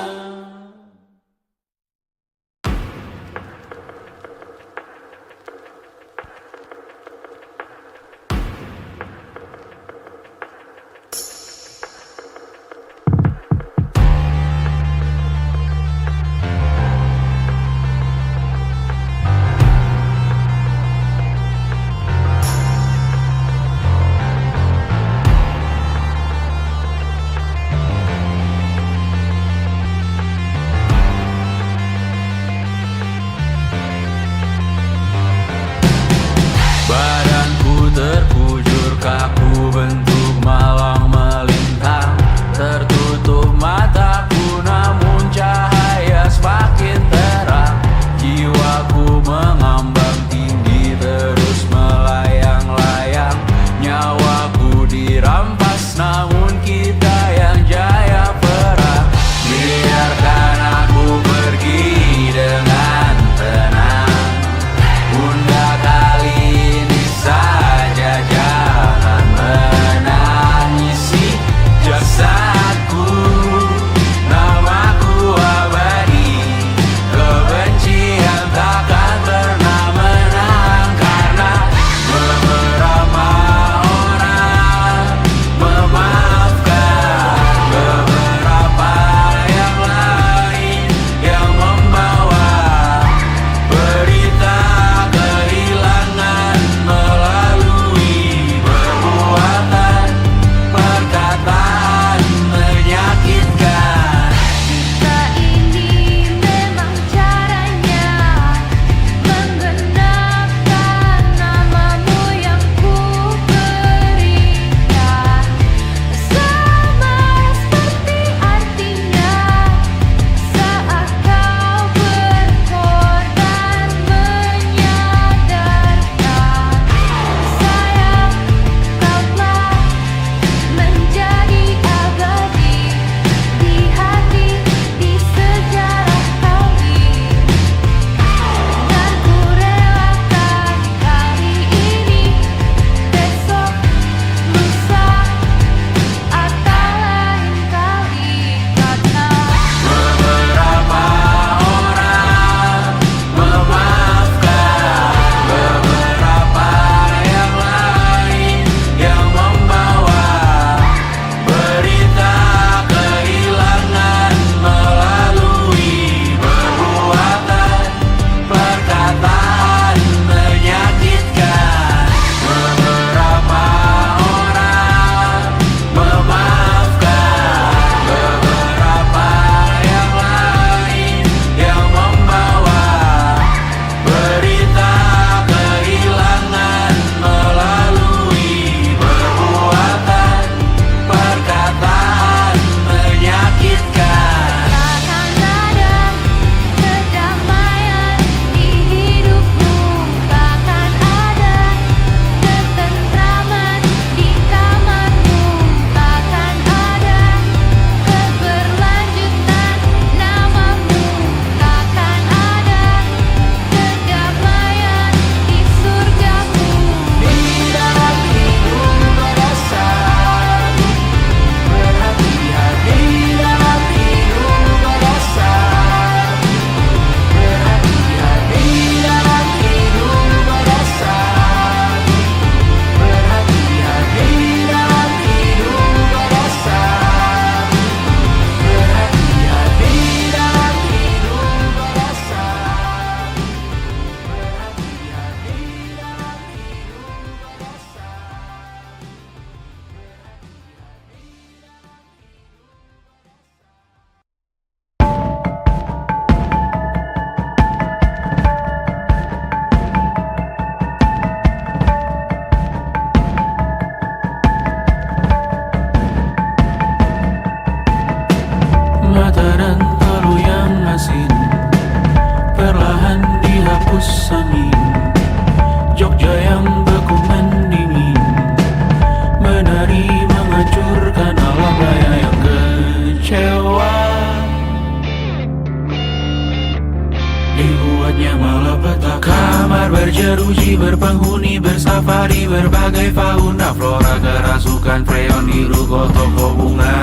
membuatnya malapetaka. Kamar berjeruji, berpenghuni, bersafari, berbagai fauna flora, kerasukan freon di ruko toko bunga.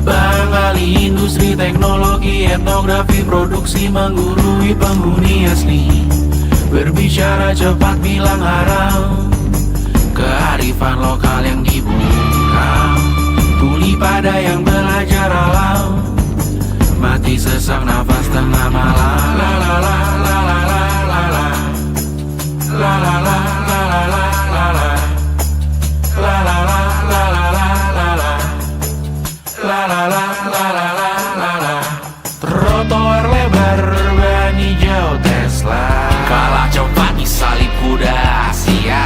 Bang Ali, industri teknologi, etnografi, produksi menggurui penghuni asli. Berbicara cepat, bilang haram, kearifan lokal yang dibungkam. Tuli pada yang belajar alam, mati sesak nafas tengah malam. La la la la la la la la. La la la la la la la la. La la la la la la la la. La la la la la la la la. Trotoar lebar ban hijau Tesla, kalah cepat di salib kuda Asia,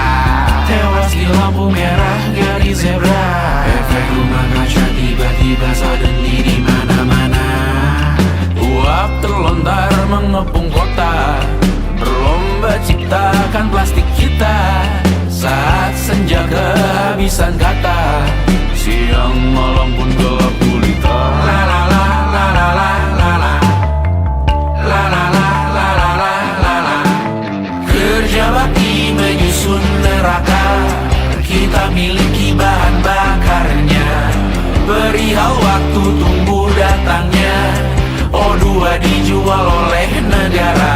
tewas di lampu merah garis zebra. Efek rumah kaca tiba-tiba suddenly di mana-mana. Uap terlontar mengepung kota, berlomba ciptakan plastik kita. Saat senja kehabisan kata, siang malam pun gelap gulita. La la la la la la la la. La la la la la la la la. Kerja bakti menyusun neraka, kita miliki bahan bakarnya. Perihal waktu tunggu datangnya, O2 dijual oleh negara.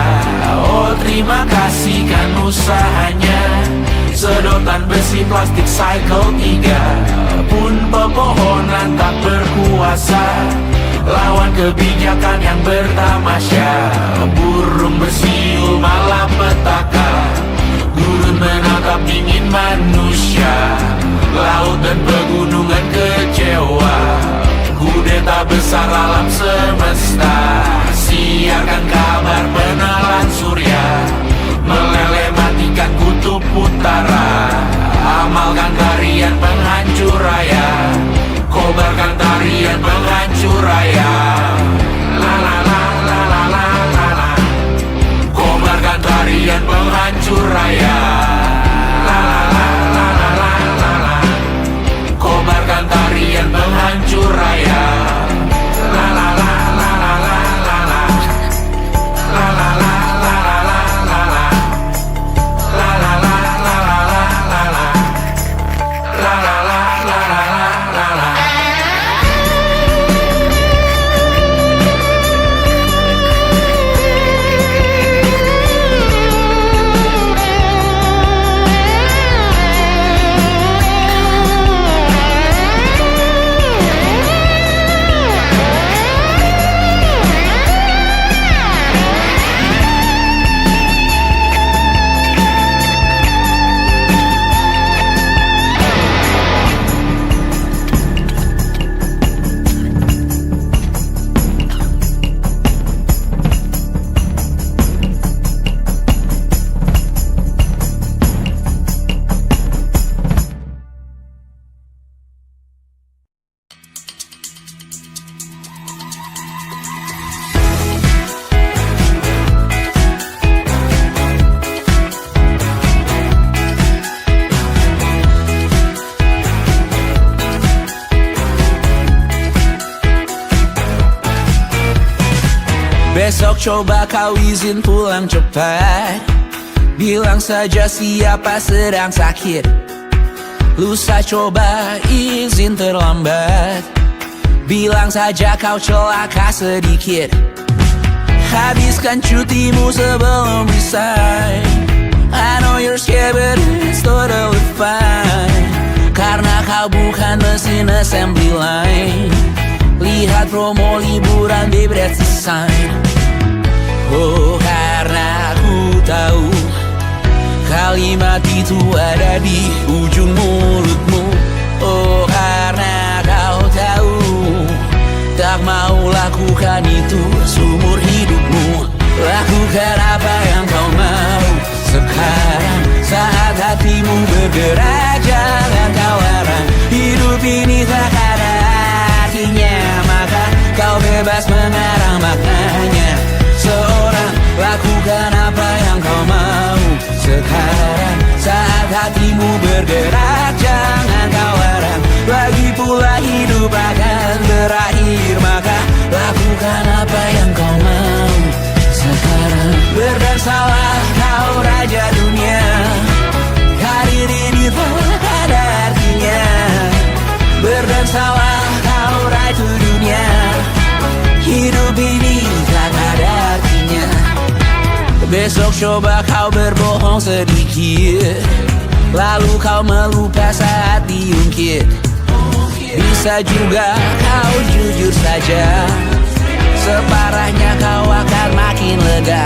Oh terima kasih kan usahanya. Sedotan besi plastik cycle 3 pun pepohonan tak berkuasa lawan kebijakan yang bertamasya. Burung bersiul malapetaka, gurun menatap dingin manusia. Laut dan pegunungan kecewa, kudeta besar alam semesta. Siarkan kabar penelan surya, meleleh matikan kutub utara. Amalkan tarian penghancur raya, kobarkan tarian penghancur raya. La la la la la la la la. Kobarkan tarian penghancur raya. La la la la la la la la. Kobarkan tarian penghancur raya. La la la la la la la la. La la la la la la la la. La la la la la la la la. La la la la la la la. Besok coba kau izin pulang cepat, bilang saja siapa sedang sakit. Lusa coba izin terlambat, bilang saja kau celaka sedikit. Habiskan cutimu sebelum resign. I know you're scared but it's totally fine, karena kau bukan mesin assembly line. Lihat promo liburan di Bread Design. Oh karena aku tahu kalimat itu ada di ujung mulutmu. Oh karena kau tahu tak mau lakukan itu seumur hidupmu. Lakukan apa yang kau mau sekarang, saat hatimu bergerak. Jangan kau larang, hidup ini tak ada artinya, maka kau bebas mengarang maknanya. Seorang lakukan apa yang kau mau sekarang, saat hatimu bergerak. Jangan kau larang, lagi pula hidup akan berakhir, maka lakukan apa yang kau mau sekarang. Besok coba kau berbohong sedikit, lalu kau melupa saat diungkit. Bisa juga kau jujur saja, separahnya kau akan makin lega.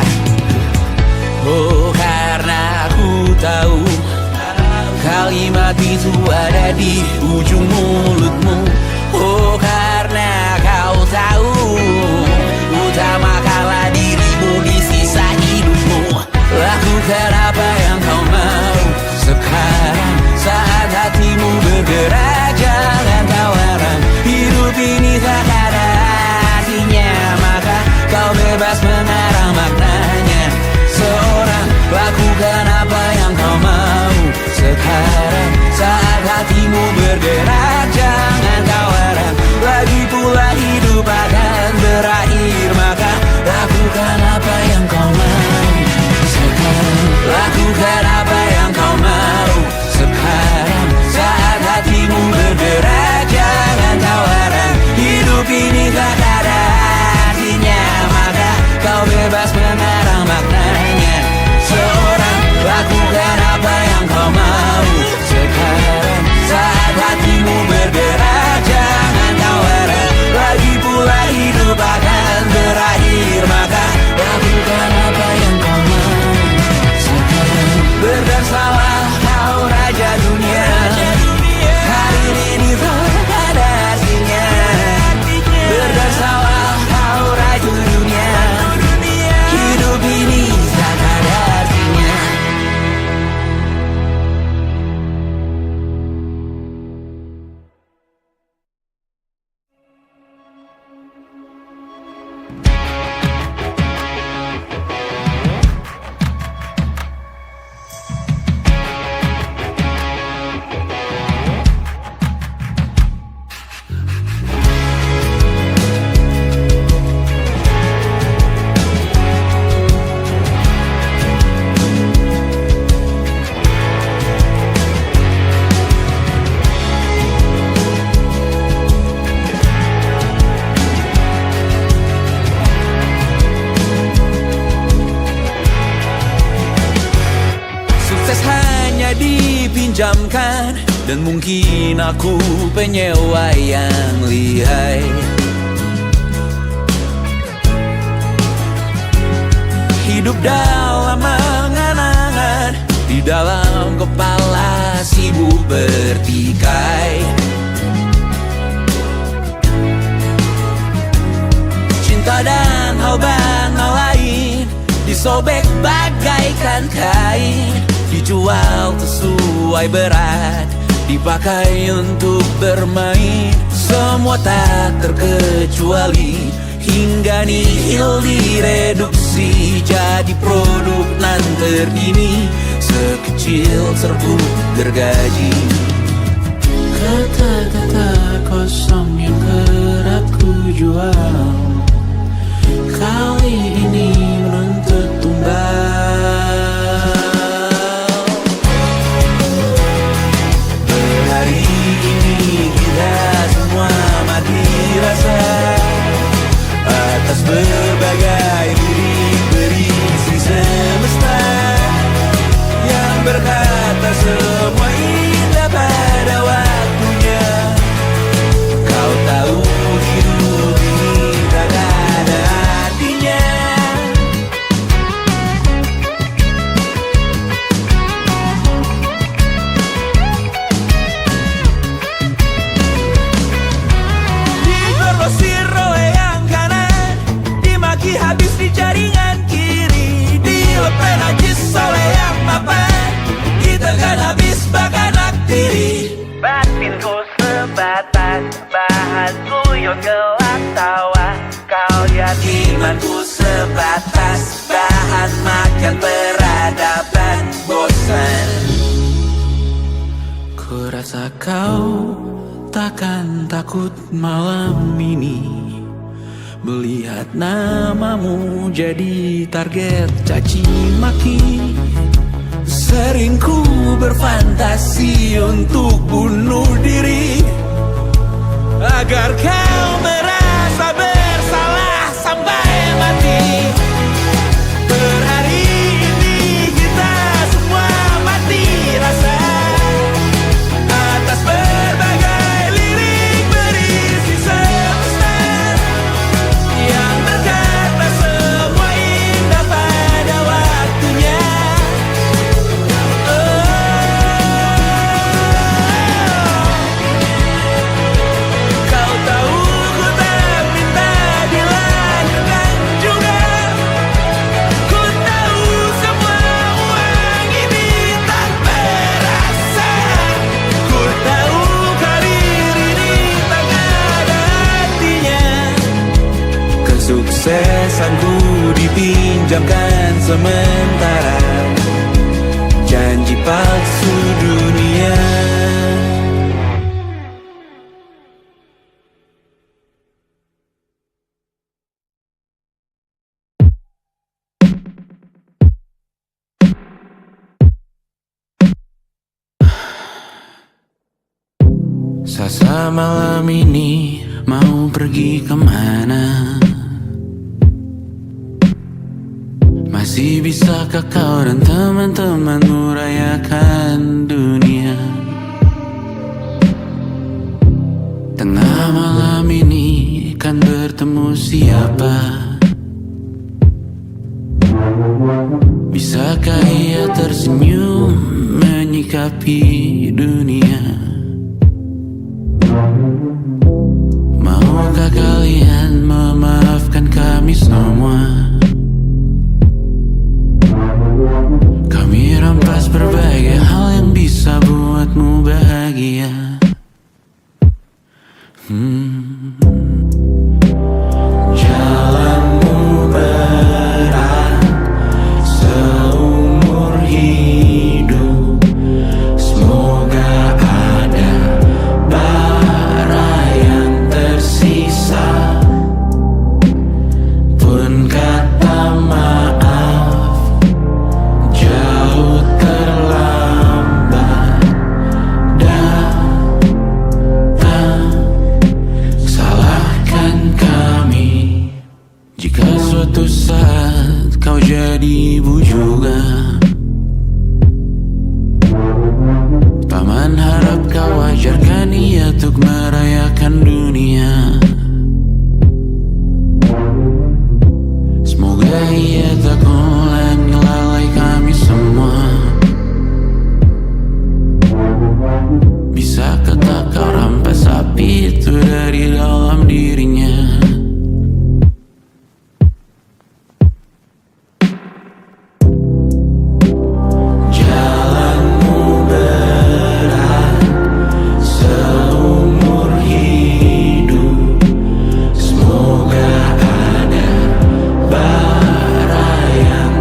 Oh, karena aku tahu kalimat itu ada di ujung mulutmu. Oh, karena kau tahu utamakanlah dirimu di sisa hidupmu. Lakukan apa yang kau mau sekarang, saat hatimu bergerak. Jangan kau harap hidup ini tak ada artinya, maka kau bebas mengarang maknanya. Seorang lakukan apa yang kau mau sekarang, saat hatimu bergerak. Jangan kau harap lagi pula hidup akan berakhir, maka lakukan apa yang kau mau sekarang. Lakukan apa yang kau mau sekarang, saat hatimu bergerak. Jangan kau harap hidup ini tak ada artinya, maka kau bebas mengarang maknanya. Seorang lakukan apa yang kau mau sekarang, saat hatimu bergerak. Jangan kau harap lagi pula hidup akan berakhir, maka lakukan apa yang kau mau sekarang. Berdansalah kau raja dunia, hari ini tak ada artinya. Berdansalah kau raja dunia, hidup ini tak ada artinya. Dipinjamkan, dan mungkin aku penyewa yang lihai. Hidup dalam angan-angan, di dalam kepala sibuk bertikai. Cinta dan hal banal lain disobek bagaikan kain, dijual sesuai berat, dipakai untuk bermain. Semua tak terkecuali, hingga nihil direduksi jadi produk nan terkini, sekecil serbuk gergaji. Kata-kata kosong yang kerap ku jual, kali ini menuntut tumbal. Hari ini kita semua mati rasa atas berbagai lirik berisi semesta yang berkata semua indah pada waktunya. Kau tahu hidup ini tak ada artinya. Habis di jaringan kiri, dilepen najis oleh yang mapan, kita kan habis bakanak diri. Batinku sebatas bahan guyon gelak tawa, kau jadi imanku sebatas bahan makan peradaban bosan. Ku rasa kau takkan takut malam ini melihat namamu jadi target caci maki. Sering ku berfantasi untuk bunuh diri, agar kau merasa bersalah sampai mati. Per hari ku dipinjamkan sementara, janji palsu dunia. Sasa malam ini mau pergi kemana? Masih bisakah kau dan teman-temanmu rayakan dunia? Tengah malam ini kan bertemu siapa? Bisakah ia tersenyum menyikapi dunia? Maukah kalian memaafkan kami semua? Kami rampas berbagai hal yang bisa buatmu bahagia. Jalanmu berat seumur hidup, semoga ada bara yang tersisa. Pun kata maaf jauh terlambat datang. Salahkan kami jika suatu saat kau jadi ibu juga. Paman harap kau ajarkan ia untuk merayakan dunia. Semoga ia tak ulangi lalai kami semua. Bisakah tak kau rampas api itu dari dalam dirinya? Jalanmu berat seumur hidup, semoga ada bara yang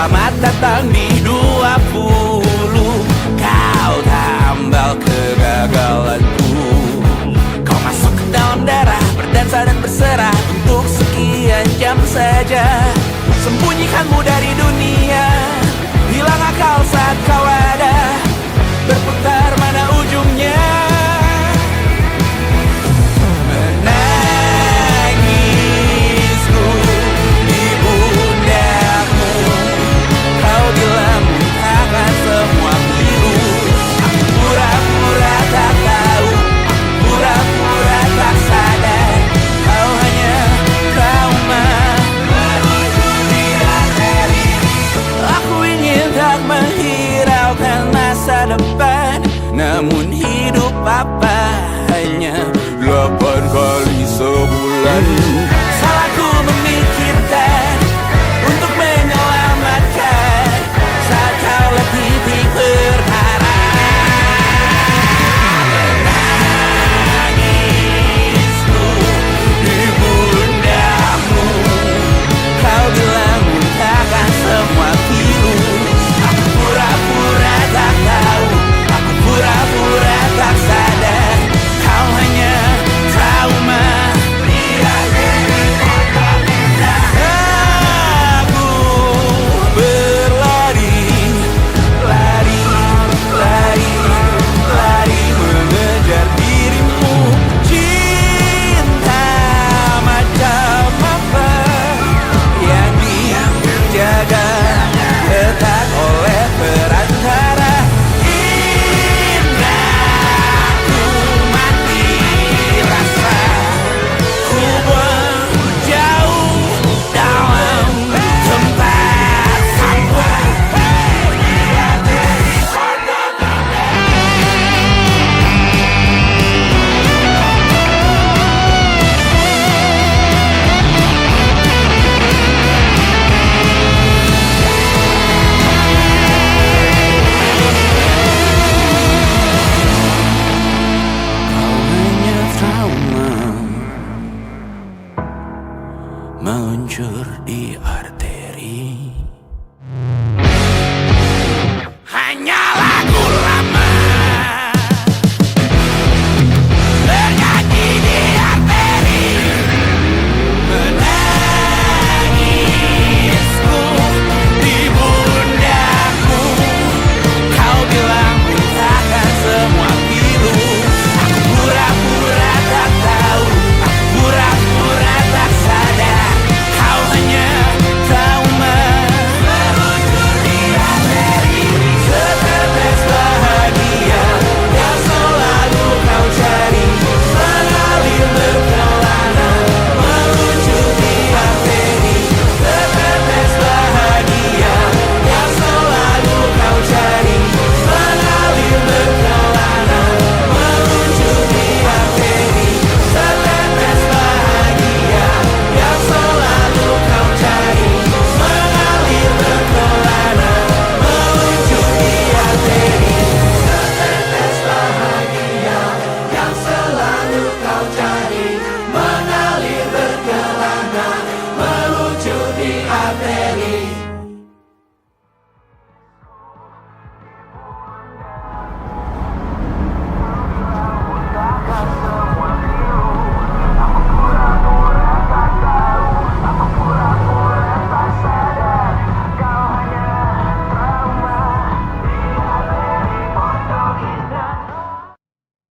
Selamat datang di 20. Kau tambal kegagalanku. Kau masuk ke dalam darah, berdansa dan berserah untuk sekian jam saja. Sembunyikanmu dari dunia, hilang akal saat kau ada, berputar mana ujungnya. Menangisku di pundakmu, kau bilang bukan semua biru. Aku pura-pura tak tahu, pura-pura tak sadar, kau hanya trauma. Aku ingin tak menghiraukan masa depan, namun hidup apa hanya 8 kali